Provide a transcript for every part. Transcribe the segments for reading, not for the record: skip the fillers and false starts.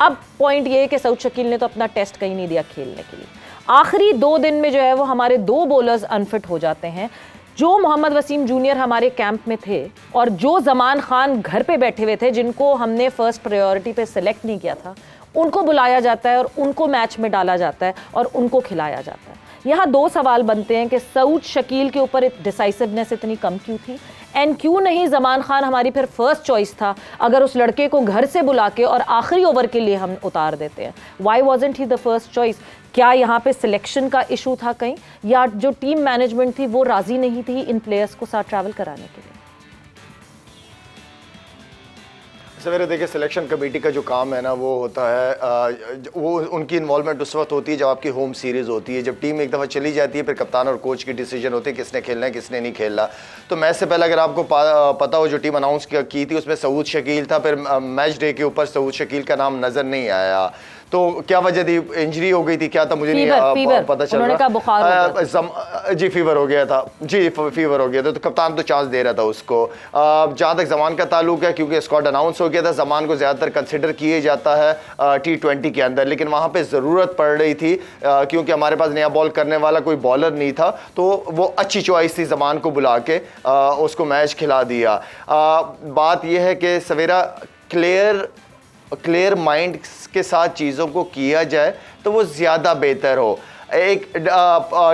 अब पॉइंट ये है कि सऊद शकील ने तो अपना टेस्ट कहीं नहीं दिया खेलने के लिए। आखिरी 2 दिन में जो है वो हमारे 2 बॉलर्स अनफिट हो जाते हैं। जो मोहम्मद वसीम जूनियर हमारे कैंप में थे और जो जमान खान घर पे बैठे हुए थे, जिनको हमने फर्स्ट प्रायोरिटी पे सिलेक्ट नहीं किया था, उनको बुलाया जाता है और उनको मैच में डाला जाता है और उनको खिलाया जाता है। यहाँ 2 सवाल बनते हैं कि सऊद शकील के ऊपर डिसाइसिवनेस इतनी कम क्यों थी, एंड क्यों नहीं जमान खान हमारी फिर फर्स्ट चॉइस था अगर उस लड़के को घर से बुला के और आखिरी ओवर के लिए हम उतार देते हैं। Why wasn't he the first choice? क्या यहाँ पे सिलेक्शन का इशू था कहीं, या जो टीम मैनेजमेंट थी वो राजी नहीं थी इन प्लेयर्स को साथ ट्रैवल कराने के लिए? सवेरे देखिए, सिलेक्शन कमेटी का जो काम है ना वो होता है, वो उनकी इन्वॉल्वमेंट उस वक्त होती है जब आपकी होम सीरीज़ होती है। जब टीम एक दफ़ा चली जाती है फिर कप्तान और कोच की डिसीजन होती है किसने खेलना है किसने नहीं खेलना। तो मैच से पहले अगर आपको पता हो जो टीम अनाउंस की थी उसमें सऊद शकील था, फिर मैच डे के ऊपर सऊद शकील का नाम नज़र नहीं आया। तो क्या वजह थी? इंजरी हो गई थी क्या था मुझे नहीं पता चल रहा। जी फीवर हो गया था, जी फीवर हो गया था, तो कप्तान तो चांस दे रहा था उसको। जहाँ तक जमान का ताल्लुक है, क्योंकि स्क्वाड अनाउंस हो गया था, जमान को ज़्यादातर कंसिडर किए जाता है T20 के अंदर, लेकिन वहाँ पे ज़रूरत पड़ रही थी क्योंकि हमारे पास नया बॉल करने वाला कोई बॉलर नहीं था, तो वो अच्छी चॉइस थी जमान को बुला के उसको मैच खिला दिया। बात यह है कि सवेरा क्लियर माइंड के साथ चीज़ों को किया जाए तो वो ज़्यादा बेहतर हो। एक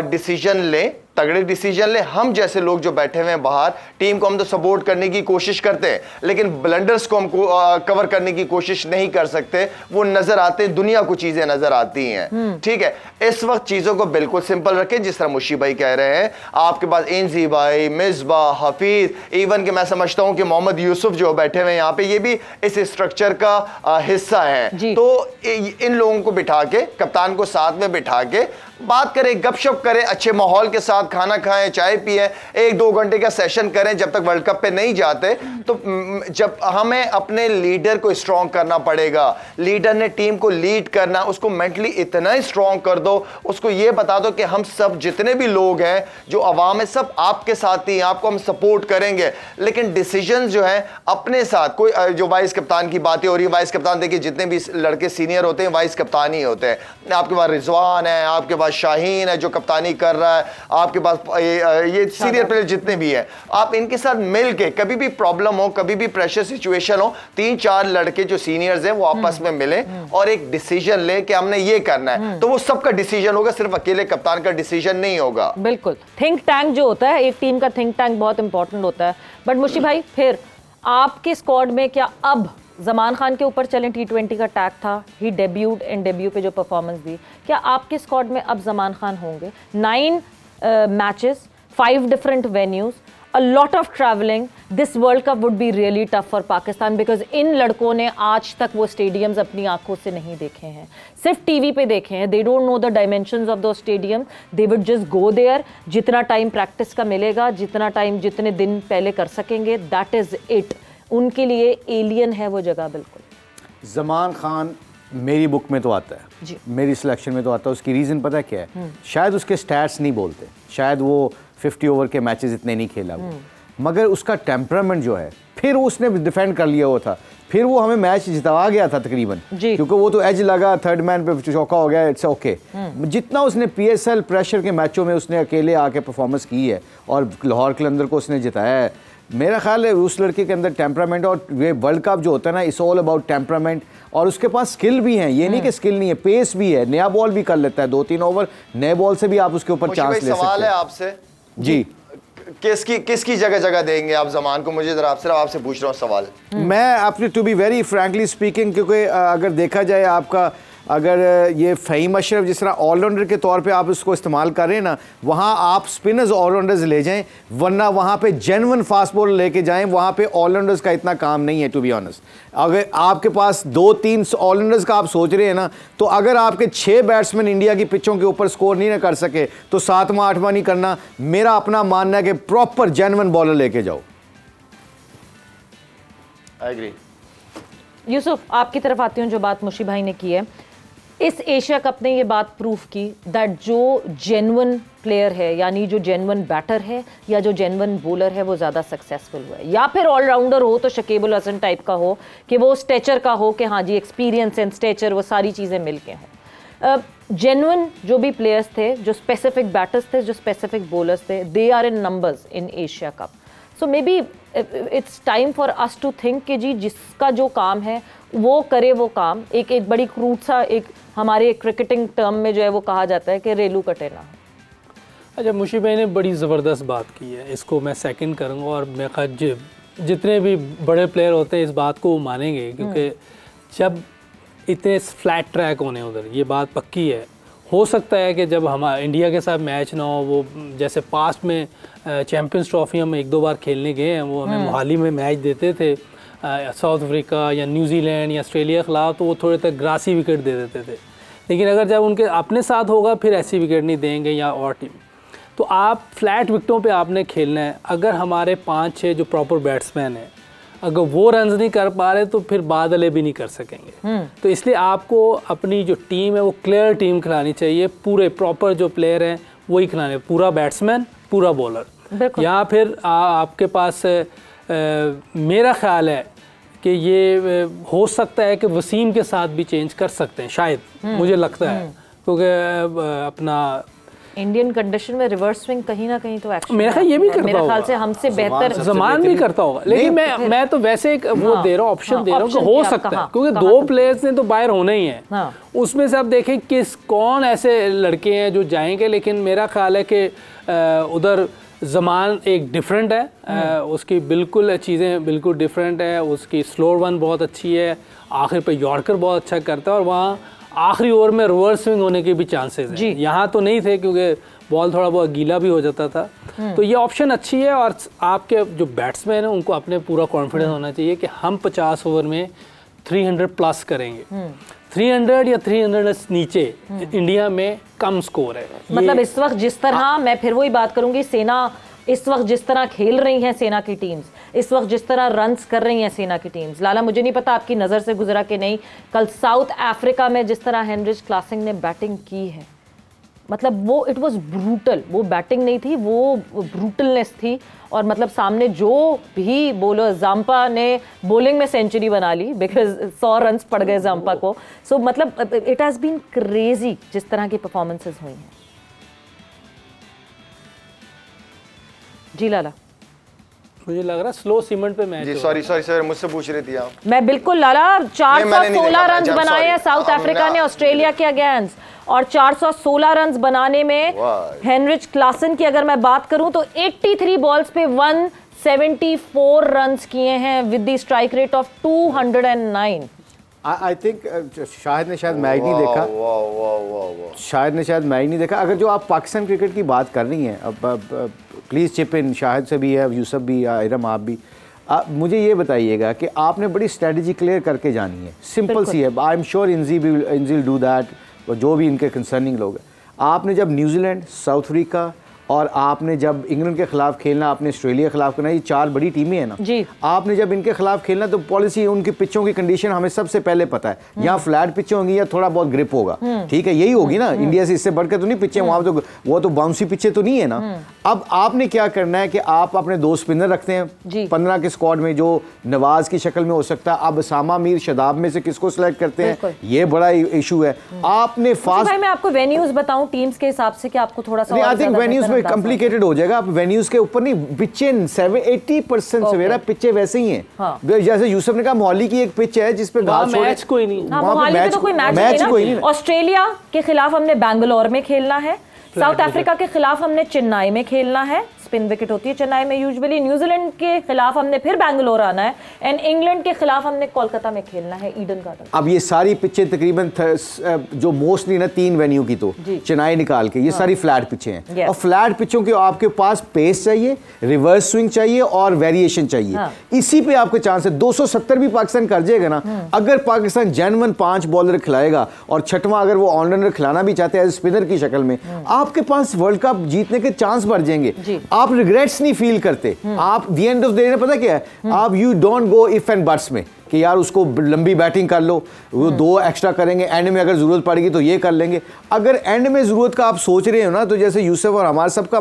डिसीजन लें, तगड़े डिसीजन ले। हम जैसे लोग जो बैठे हुए हैं बाहर, टीम को हम तो सपोर्ट करने की कोशिश करते हैं, लेकिन ब्लंडर्स को हम कवर करने की कोशिश नहीं कर सकते। वो नजर आते हैं, दुनिया को चीजें नजर आती हैं। ठीक है, इस वक्त चीजों को बिल्कुल सिंपल रखें, जिस तरह मुशी भाई कह रहे हैं। आपके पास इंजी भाई, मिसबाह, हफीज, इवन के मैं समझता हूं कि मोहम्मद यूसुफ जो बैठे हुए हैं यहाँ पे, ये भी इस स्ट्रक्चर का हिस्सा है। तो इन लोगों को बिठा के, कप्तान को साथ में बिठा के बात करें, गपशप करें, अच्छे माहौल के साथ खाना खाएं, चाय पिए, 1-2 घंटे का सेशन करें जब तक वर्ल्ड कप पे नहीं जाते। तो जब हमें अपने लीडर को स्ट्रॉन्ग करना पड़ेगा, लीडर ने टीम को लीड करना, उसको मेंटली इतना ही स्ट्रॉन्ग कर दो, उसको ये बता दो कि हम सब जितने भी लोग हैं, जो अवाम है, सब आपके साथ ही, आपको हम सपोर्ट करेंगे, लेकिन डिसीजन जो है अपने साथ। कोई जो वाइस कप्तान की बातें हो रही है, वाइस कप्तान देखिए जितने भी लड़के सीनियर होते हैं वाइस कप्तान ही होते हैं। आपके पास रिजवान है, आपके पास शाहीन है जो कप्तानी कर रहा है, आपके पास ये सीनियर प्लेयर जितने भी हैं, आप इनके साथ मिलके, कभी भी प्रॉब्लम हो, कभी भी प्रेशर सिचुएशन हो, 3-4 लड़के जो सीनियर्स हैं वो आपस में मिले और एक डिसीजन ले कि हमने ये करना है, तो वो सबका डिसीजन होगा, सिर्फ अकेले कप्तान का डिसीजन नहीं होगा। बिल्कुल, थिंक टैंक जो होता है, एक टीम का थिंक टैंक बहुत इंपॉर्टेंट होता है। बट मुशी भाई, फिर आपके स्क्वाड में क्या अब जमान खान के ऊपर चलें, T20 का टैग था, ही डेब्यूड एंड डेब्यू पे जो परफॉर्मेंस दी, क्या आपके स्क्वाड में अब जमान खान होंगे? 9 matches, 5 different venues, a lot of traveling. This World Cup would be really tough for Pakistan because इन लड़कों ने आज तक वो स्टेडियम्स अपनी आंखों से नहीं देखे हैं, सिर्फ टीवी पे देखे हैं। They don't know the dimensions of those stadiums. They would just go there. जितना टाइम प्रैक्टिस का मिलेगा, जितना टाइम जितने दिन पहले कर सकेंगे, that is it. उनके लिए एलियन है वो जगह बिल्कुल। जमान खान मेरी बुक में तो आता है जी, मेरी सिलेक्शन में तो आता है। उसकी रीज़न पता है क्या है? शायद उसके स्टैट्स नहीं बोलते, शायद वो 50 ओवर के मैचेस इतने नहीं खेला वो, मगर उसका टेम्परामेंट जो है, फिर उसने डिफेंड कर लिया हुआ था, फिर वो हमें मैच जितवा गया था तकरीबन, क्योंकि वो तो एज लगा, थर्ड मैन पे चौका हो गया, इट्स ओके। जितना उसने PSL प्रेशर के मैचों में उसने अकेले आके परफॉर्मेंस की है और लाहौर कलंदर को उसने जिताया है, मेरा ख्याल है उस लड़के के अंदर टेम्परामेंट, और ये वर्ल्ड कप जो होता है ना, इट्स ऑल अबाउट टेम्परामेंट। और उसके पास स्किल भी है, ये नहीं कि स्किल नहीं है, पेस भी है, नया बॉल भी कर लेता है, 2-3 ओवर नए बॉल से भी आप उसके ऊपर चांस ले सकते हैं। सवाल है आपसे जी, किसकी जगह देंगे आप जमान को? मुझे जरा आपसे पूछ रहा हूँ सवाल। मैं आपने to be very frankly speaking, क्योंकि अगर देखा जाए आपका, अगर ये फ़हीम अशरफ जिस तरह ऑलराउंडर के तौर पे आप इसको इस्तेमाल कर रहे हैं ना, वहाँ आप स्पिनर्स ऑलराउंडर्स ले जाएं, वरना वहाँ पे जेन्युइन फास्ट बॉलर लेके जाएं, वहाँ पे ऑलराउंडर्स का इतना काम नहीं है टू बी ऑनेस्ट। अगर आपके पास 2-3 ऑलराउंडर्स का आप सोच रहे हैं ना, तो अगर आपके 6 बैट्समैन इंडिया की पिचों के ऊपर स्कोर नहीं ना कर सके, तो 7वां 8वां नहीं करना। मेरा अपना मानना है कि प्रॉपर जेन्युइन बॉलर लेके जाओ। I agree. यूसुफ, आपकी तरफ आती हूँ, जो बात मुशी भाई ने की है, इस एशिया कप ने ये बात प्रूफ की दैट जो जेन्युइन प्लेयर है, यानी जो जेन्युइन बैटर है या जो जेन्युइन बॉलर है, वो ज़्यादा सक्सेसफुल हुआ है। या फिर ऑलराउंडर हो तो शकीब अल हसन टाइप का हो, कि वो स्टेचर का हो, कि हाँ जी एक्सपीरियंस एंड स्टेचर वो सारी चीज़ें मिल के हों। जेन्युइन जो भी प्लेयर्स थे, जो स्पेसिफिक बैटर्स थे, जो स्पेसिफिक बॉलर्स थे, they are in numbers in Asia cup. So maybe it's time for us to think कि जी जिसका जो काम है वो करे वो काम। एक बड़ी क्रूड सा एक हमारे क्रिकेटिंग टर्म में जो है वो कहा जाता है कि रेलू कटे ना। अच्छा, मुशीब भाई ने बड़ी ज़बरदस्त बात की है, इसको मैं सेकंड करूँगा और मैं जितने भी बड़े प्लेयर होते हैं इस बात को मानेंगे, क्योंकि जब इतने फ्लैट ट्रैक होने उधर, ये बात पक्की है। हो सकता है कि जब हमारा इंडिया के साथ मैच ना हो, वो जैसे पास्ट में चैम्पियंस ट्रॉफी हम 1-2 बार खेलने गए हैं, वो हमें मोहाली में मैच देते थे साउथ अफ्रीका या न्यूजीलैंड या ऑस्ट्रेलिया के खिलाफ, तो वो थोड़े तक ग्रासी विकेट दे देते थे। लेकिन अगर जब उनके अपने साथ होगा फिर ऐसी विकेट नहीं देंगे या और टीम। तो आप फ्लैट विकेटों पे आपने खेलना है। अगर हमारे 5-6 जो प्रॉपर बैट्समैन हैं, अगर वो रन्स नहीं कर पा रहे तो फिर बादले भी नहीं कर सकेंगे। तो इसलिए आपको अपनी जो टीम है वो क्लियर टीम खिलानी चाहिए, पूरे प्रॉपर जो प्लेयर हैं वही खिलाने, पूरा बैट्समैन पूरा बॉलर। या फिर आपके पास मेरा ख्याल है कि ये हो सकता है कि वसीम के साथ भी चेंज कर सकते हैं शायद, मुझे लगता है, क्योंकि अपना इंडियन कंडीशन में रिवर्स स्विंग कहीं ना कहीं तो एक्शन मेरा ख्याल ये भी करता होगा, मेरे ख्याल से हमसे बेहतर ज़मान भी करता होगा। लेकिन मैं तो वैसे एक वो दे रहा हूँ, ऑप्शन दे रहा हूँ कि हो सकता है, क्योंकि 2 प्लेयर्स ने तो बाहर होने ही है। उसमें से आप देखें कौन ऐसे लड़के हैं जो जाएंगे। लेकिन मेरा ख्याल है कि उधर ज़मान एक डिफरेंट है, उसकी बिल्कुल चीज़ें बिल्कुल डिफरेंट है, उसकी स्लोअर वन बहुत अच्छी है, आखिर पे यॉर्कर बहुत अच्छा करता है, और वहाँ आखिरी ओवर में रिवर्स स्विंग होने के भी चांसेस हैं। यहाँ तो नहीं थे क्योंकि बॉल थोड़ा बहुत गीला भी हो जाता था। तो ये ऑप्शन अच्छी है, और आपके जो बैट्समैन हैं उनको अपने पूरा कॉन्फिडेंस होना चाहिए कि हम 50 ओवर में 300 प्लस करेंगे। 300 या 300 नीचे इंडिया में कम स्कोर है। मतलब इस वक्त जिस तरह मैं फिर वही बात करूंगी, सेना इस वक्त जिस तरह खेल रही हैं, सेना की टीम्स इस वक्त जिस तरह रन्स कर रही हैं सेना की टीम्स, लाला मुझे नहीं पता आपकी नज़र से गुजरा कि नहीं, कल साउथ अफ्रीका में जिस तरह हेनरिच क्लासन ने बैटिंग की है, मतलब वो इट वाज ब्रूटल। वो बैटिंग नहीं थी, वो ब्रूटलनेस थी। और मतलब सामने जो भी बॉलर, जाम्पा ने बॉलिंग में सेंचुरी बना ली बिकॉज 100 रन्स पड़ गए जाम्पा को। सो मतलब इट हैज़ बीन क्रेजी जिस तरह की परफॉर्मेंसेज हुई हैं। जी लाला, मुझे लग रहा है स्लो सीमेंट पे मैच। जी सॉरी मुझसे पूछ रही थी आप। मैं बिल्कुल लाला, 416 रन बनाए हैं साउथ अफ्रीका ने ऑस्ट्रेलिया के अगेंस्ट, और 416 रन बनाने में हेनरिच क्लासन की अगर मैं बात करूं तो 83 बॉल्स पे 174 रन किए हैं with the strike rate of 209। I think Shahid ने शायद मैच नहीं देखा, शायद ने शायद मैच नहीं देखा। अगर जो आप पाकिस्तान क्रिकेट की बात कर रही हैं, अब प्लीज़ चिप इन, शाहिद से भी है, यूसुफ भी, इरम आप भी, मुझे ये बताइएगा कि आपने बड़ी स्ट्रेटजी क्लियर करके जानी है, सिंपल सी है। आई एम श्योर इंजी डू दैट, जो भी इनके कंसर्निंग लोग हैं। आपने जब न्यूजीलैंड, साउथ अफ्रीका और आपने जब इंग्लैंड के खिलाफ खेलना, आपने ऑस्ट्रेलिया के खिलाफ करना, ये 4 बड़ी टीमें हैं ना जी। आपने जब इनके खिलाफ खेलना तो पॉलिसी, उनकी पिचों की कंडीशन हमें सबसे पहले पता है। यहाँ फ्लैट पिचें होंगी या थोड़ा बहुत ग्रिप होगा, ठीक है, यही होगी ना। इंडिया से इससे बढ़कर तो नहीं पिचें, वहाँ तो वो तो बाउंसी पिचें तो नहीं है ना। अब आपने क्या करना है कि आप अपने 2 स्पिनर रखते हैं 15 के स्क्वाड में, जो नवाज की शक्ल में हो सकता है। अब सामा मीर, शदाब में से किसको सिलेक्ट करते हैं, ये बड़ा इशू है। आपने फास्ट, मैं आपको वेन्यूज बताऊं टीम्स के हिसाब से कि आपको थोड़ा सा, आई थिंक वेन्यूज में कॉम्प्लिकेटेड हो जाएगा। आप वेन्यूज के ऊपर नहीं, पिचे 80% सवेरा पिचे वैसे ही हैं। हाँ। जैसे यूसुफ ने कहा मोहाली की एक पिच है जिसपे मैच कोई नहीं, मैच कोई नहीं। ऑस्ट्रेलिया के खिलाफ हमने बैंगलोर में खेलना है, साउथ अफ्रीका के खिलाफ हमने चेन्नई में खेलना है, स्पिन विकेट होती है चेन्नई में यूजुअली। न्यूजीलैंड के खिलाफ हमने फिर बैंगलोर आना है, एंड इंग्लैंड के खिलाफ हमने कोलकाता में खेलना है, ईडन गार्डन। अब ये सारी पिचें तकरीबन जो मोस्टली ना 3 वेन्यू की, तो चेन्नई निकाल के ये सारी फ्लैट पिचें हैं। और फ्लैट पिचों के आपके पास पेस चाहिए, रिवर्स स्विंग चाहिए और वेरिएशन चाहिए। इसी पे आपके चांस है। 270 भी पाकिस्तान कर जाएगा ना, अगर पाकिस्तान जेन्युइन 5 बॉलर खिलाएगा और छठवां अगर वो ऑलराउंडर खिलाना भी चाहते हैं स्पिनर की शक्ल में, आपके पास वर्ल्ड कप जीतने के चांस बढ़ जाएंगे। आप रिग्रेट्स नहीं फील करते। आप the end of the day पता क्या है, आप you don't go if and buts में कि यार उसको लंबी बैटिंग कर लो, वो 2 एक्स्ट्रा करेंगे, एंड में अगर ज़रूरत पड़ेगी तो ये कर लेंगे। अगर एंड में ज़रूरत का आप सोच रहे हो ना, तो जैसे यूसुफ और हमारे सबका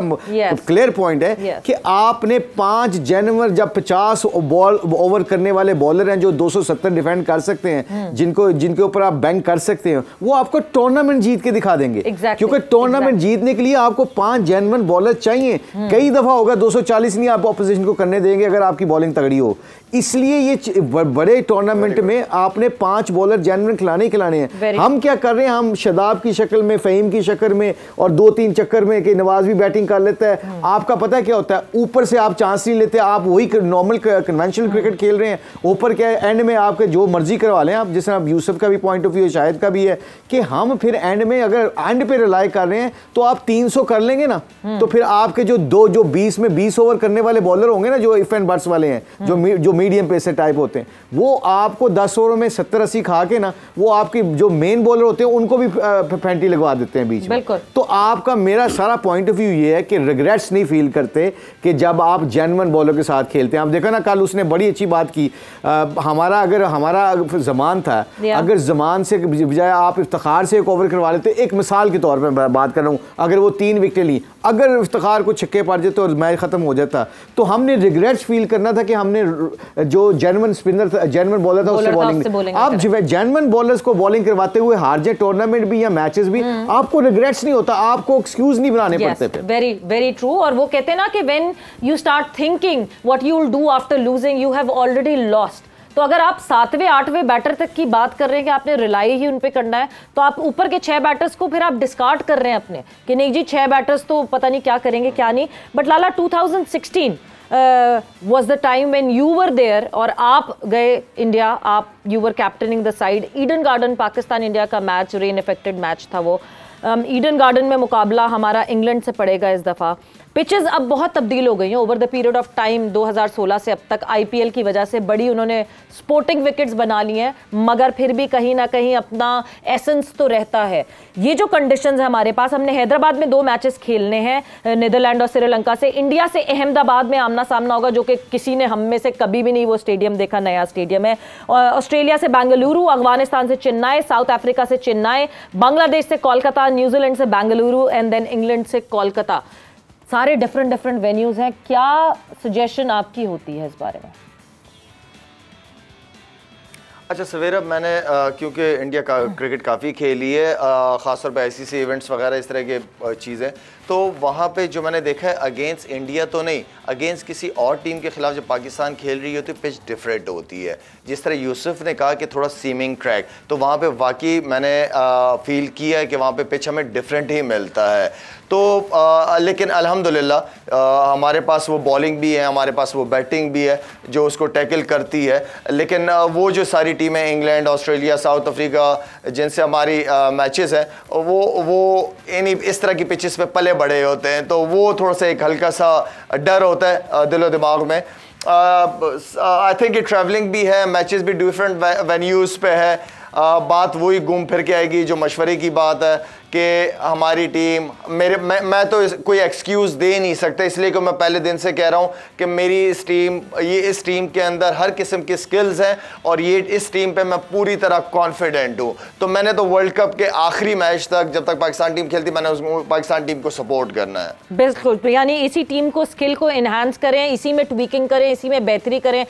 क्लियर पॉइंट है कि आपने 5 जनवरी जब 50 बॉल ओवर करने वाले बॉलर हैं जो 270 डिफेंड कर सकते हैं, जिनके ऊपर आप बैंक कर सकते हैं, वो आपको टूर्नामेंट जीत के दिखा देंगे। क्योंकि टूर्नामेंट जीतने के लिए आपको 5 जेन्युइन बॉलर चाहिए। कई दफा होगा 240 नहीं आप ऑपोजिशन को करने देंगे अगर आपकी बॉलिंग तगड़ी हो। इसलिए ये बड़े टूर्नामेंट में आपने 5 बॉलर जेन्युइन खिलाने हैं। हम क्या कर रहे हैं, हम शदाब की शक्ल में, फहीम की शक्ल में और 2-3 चक्कर में कि नवाज भी बैटिंग कर लेता है। आपका पता है क्या होता है, ऊपर से आप चांस नहीं लेते, आप वही नॉर्मल कन्वेंशनल क्रिकेट खेल रहे हैं। ऊपर क्या है, एंड में आपके जो मर्जी करवा लें आप, जैसे आप यूसुफ का भी पॉइंट ऑफ व्यू, शायद का भी है कि हम फिर एंड में अगर एंड पे रिलाई कर रहे हैं तो आप 300 कर लेंगे ना, तो फिर आपके जो 20 में 20 ओवर करने वाले बॉलर होंगे ना, जो इफ एंड बट्स वाले हैं, जो मीडियम पेसर टाइप होते हैं, वो आपको 10 ओवर में 70-80 खा के ना, वो आपकी जो मेन बॉलर होते हैं उनको भी फैंटी लगवा देते हैं बीच में। तो आपका मेरा सारा पॉइंट ऑफ व्यू ये है कि रिग्रेट्स नहीं फील करते कि जब आप जेन्युइन बॉलर के साथ खेलते हैं। आप देखा ना, कल उसने बड़ी अच्छी बात की, हमारा जमान था, अगर जमान से बजाय आप इफ्तिखार से एक ओवर करवा लेते, एक मिसाल के तौर पर बात कर रहा हूँ, अगर वो 3 विकेट ली, अगर इफ्तिखार को छक्के पड़ जाते और मैच खत्म हो जाता, तो हमने रिग्रेट्स फील करना था कि हमने जो जेन्युइन स्पिनर था, जेन्युइन बॉलर था, उससे बॉलिंग। आप जेन्युइन बॉलर्स को बॉलिंग करवाते हुए हार जाए टूर्नामेंट भी या मैचेस भी, आपको रिग्रेट्स नहीं होता, आपको एक्सक्यूज नहीं बनाने पड़ते थे। Very very true. और वो कहते हैं ना कि when you start thinking what you will do after losing, you have already lost. तो अगर आप 7वें 8वें बैटर तक की बात कर रहे हैं कि आपने रिलाई ही उन पे करना है, तो आप ऊपर के 6 बैटर्स को फिर आप डिस्कार्ड कर रहे हैं अपने, कि नहीं जी 6 बैटर्स तो पता नहीं क्या करेंगे क्या नहीं। But Lala 2016 was the time when you were there और आप गए इंडिया, आप you were captaining the side। Eden garden Pakistan India का मैच, रेन इफेक्टेड मैच था वो। ईडन गार्डन में मुकाबला हमारा इंग्लैंड से पड़ेगा इस दफ़ा। पिचेस अब बहुत तब्दील हो गई हैं over the period of time, 2016 से अब तक आईपीएल की वजह से बड़ी उन्होंने स्पोर्टिंग विकेट्स बना ली हैं, मगर फिर भी कहीं ना कहीं अपना एसेंस तो रहता है। ये जो कंडीशंस है हमारे पास, हमने हैदराबाद में 2 मैचेस खेलने हैं, नीदरलैंड और श्रीलंका से। इंडिया से अहमदाबाद में आमना सामना होगा, जो कि किसी ने हम में से कभी भी नहीं वो स्टेडियम देखा, नया स्टेडियम है। ऑस्ट्रेलिया से बेंगलुरु, अफगानिस्तान से चेन्नई, साउथ अफ्रीका से चेन्नई, बांग्लादेश से कोलकाता, न्यूजीलैंड से बेंगलुरु एंड देन इंग्लैंड से कोलकाता। सारे डिफरेंट वेन्यूज हैं। क्या सजेशन आपकी होती है इस बारे में? अच्छा सवेरा, मैंने क्योंकि इंडिया का क्रिकेट काफ़ी खेली है, ख़ासतौर पर ICC इवेंट्स वगैरह इस तरह के चीज़ें, तो वहाँ पे जो मैंने देखा है अगेंस्ट इंडिया तो नहीं, अगेंस्ट किसी और टीम के खिलाफ जब पाकिस्तान खेल रही होती है पिच डिफरेंट होती है। जिस तरह यूसुफ ने कहा कि थोड़ा सीमिंग ट्रैक, तो वहाँ पे वाकई मैंने फील किया है कि वहाँ पे पिच हमें डिफरेंट ही मिलता है। तो लेकिन अल्हम्दुलिल्लाह हमारे पास वो बॉलिंग भी है, हमारे पास वो बैटिंग भी है जो उसको टैकल करती है। लेकिन वो जो सारी टीमें इंग्लैंड, ऑस्ट्रेलिया, साउथ अफ्रीका जिनसे हमारी मैचेस हैं, वो इस तरह की पिचेस पे पले बड़े होते हैं, तो वो थोड़ा सा एक हल्का सा डर होता है दिलो दिमाग में। आई थिंक ये ट्रैवलिंग भी है, मैचेस भी डिफरेंट वेन्यूज़ पे है। बात वही घूम फिर के आएगी जो मशवरे की बात है कि हमारी टीम, मैं तो कोई एक्सक्यूज़ दे नहीं सकता, इसलिए कि मैं पहले दिन से कह रहा हूँ कि मेरी इस टीम के अंदर हर किस्म की स्किल्स हैं और इस टीम पे मैं पूरी तरह कॉन्फिडेंट हूँ। तो मैंने तो वर्ल्ड कप के आखिरी मैच तक, जब तक पाकिस्तान टीम खेलती, मैंने उस पाकिस्तान टीम को सपोर्ट करना है। बिल्कुल, यानी इसी टीम को, स्किल को इन्हांस करें, इसी में ट्वीकिंग करें, इसी में बेहतरी करें।